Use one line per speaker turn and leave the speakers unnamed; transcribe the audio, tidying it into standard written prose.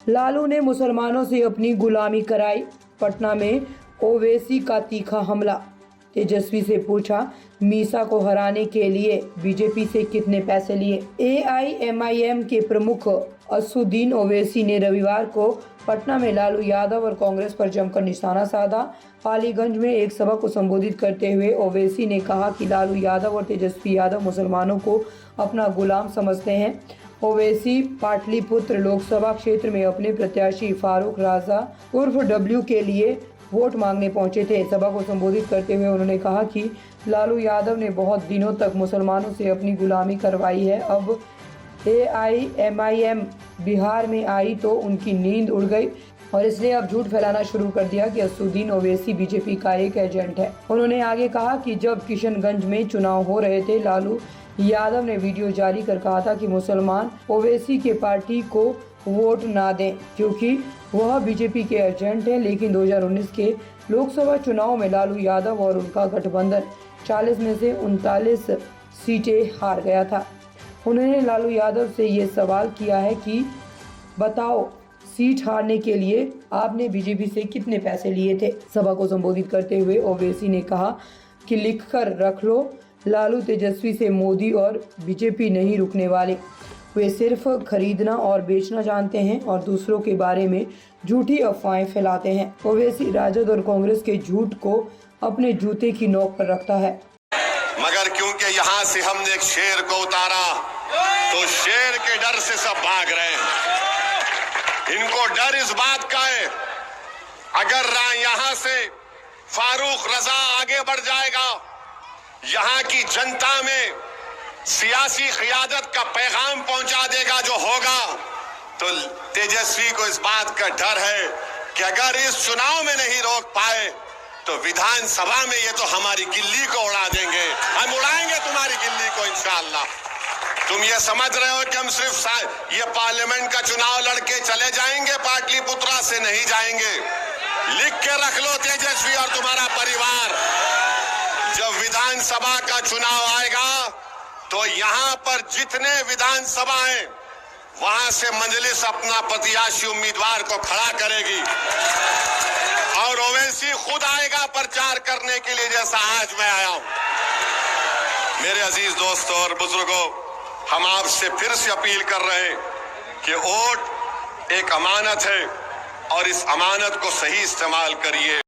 लालू ने मुसलमानों से अपनी गुलामी कराई। पटना में ओवैसी का तीखा हमला। तेजस्वी से पूछा, मीसा को हराने के लिए बीजेपी से कितने पैसे लिए। एआईएमआईएम के प्रमुख असदुद्दीन ओवैसी ने रविवार को पटना में लालू यादव और कांग्रेस पर जमकर निशाना साधा। पालीगंज में एक सभा को संबोधित करते हुए ओवैसी ने कहा कि लालू यादव और तेजस्वी यादव मुसलमानों को अपना गुलाम समझते हैं। ओवैसी पाटलिपुत्र लोकसभा क्षेत्र में अपने प्रत्याशी फारूक राजा उर्फ डब्ल्यू के लिए वोट मांगने पहुंचे थे। सभा को संबोधित करते हुए उन्होंने कहा कि लालू यादव ने बहुत दिनों तक मुसलमानों से अपनी गुलामी करवाई है। अब एआईएमआईएम बिहार में आई तो उनकी नींद उड़ गई और इसने अब झूठ फैलाना शुरू कर दिया कि असदुद्दीन ओवैसी बीजेपी का एक एजेंट है। उन्होंने आगे कहा कि जब किशनगंज में चुनाव हो रहे थे, लालू यादव ने वीडियो जारी कर कहा था कि मुसलमान ओवैसी के पार्टी को वोट ना दें क्योंकि वह बीजेपी के एजेंट हैं। लेकिन 2019 के लोकसभा चुनाव में लालू यादव और उनका गठबंधन 40 में से 39 सीटें हार गया था। उन्होंने लालू यादव से ये सवाल किया है कि बताओ, सीट हारने के लिए आपने बीजेपी से कितने पैसे लिए थे। सभा को संबोधित करते हुए ओवैसी ने कहा कि लिखकर रख लो, लालू तेजस्वी से मोदी और बीजेपी नहीं रुकने वाले। वे सिर्फ खरीदना और बेचना जानते हैं और दूसरों के बारे में झूठी अफवाहें फैलाते हैं। ओवैसी राजद और कांग्रेस के झूठ को अपने जूते की नोक पर रखता है।
मगर क्योंकि यहाँ से हमने एक शेर को उतारा तो शेर के डर से सब भाग रहे हैं। इनको डर इस बात का है, अगर यहाँ से फारूक रजा आगे बढ़ जाएगा, यहाँ की जनता में सियासी क़ियादत का पैगाम पहुंचा देगा जो होगा, तो तेजस्वी को इस बात का डर है कि अगर इस चुनाव में नहीं रोक पाए तो विधानसभा में ये तो हमारी गिल्ली को उड़ा देंगे। हम उड़ाएंगे तुम्हारी गिल्ली को इंशाअल्लाह। तुम ये समझ रहे हो कि हम सिर्फ ये पार्लियामेंट का चुनाव लड़के चले जाएंगे, पाटलिपुत्रा से नहीं जाएंगे। लिख के रख लो तेजस्वी और तुम्हारा परिवार, जब विधानसभा का चुनाव आएगा तो यहाँ पर जितने विधानसभाएं, वहां से मजलिस अपना प्रत्याशी उम्मीदवार को खड़ा करेगी और ओवैसी खुद आएगा प्रचार करने के लिए, जैसा आज मैं आया हूं। मेरे अजीज दोस्तों और बुजुर्गों, हम आपसे फिर से अपील कर रहे हैं कि वोट एक अमानत है और इस अमानत को सही इस्तेमाल करिए।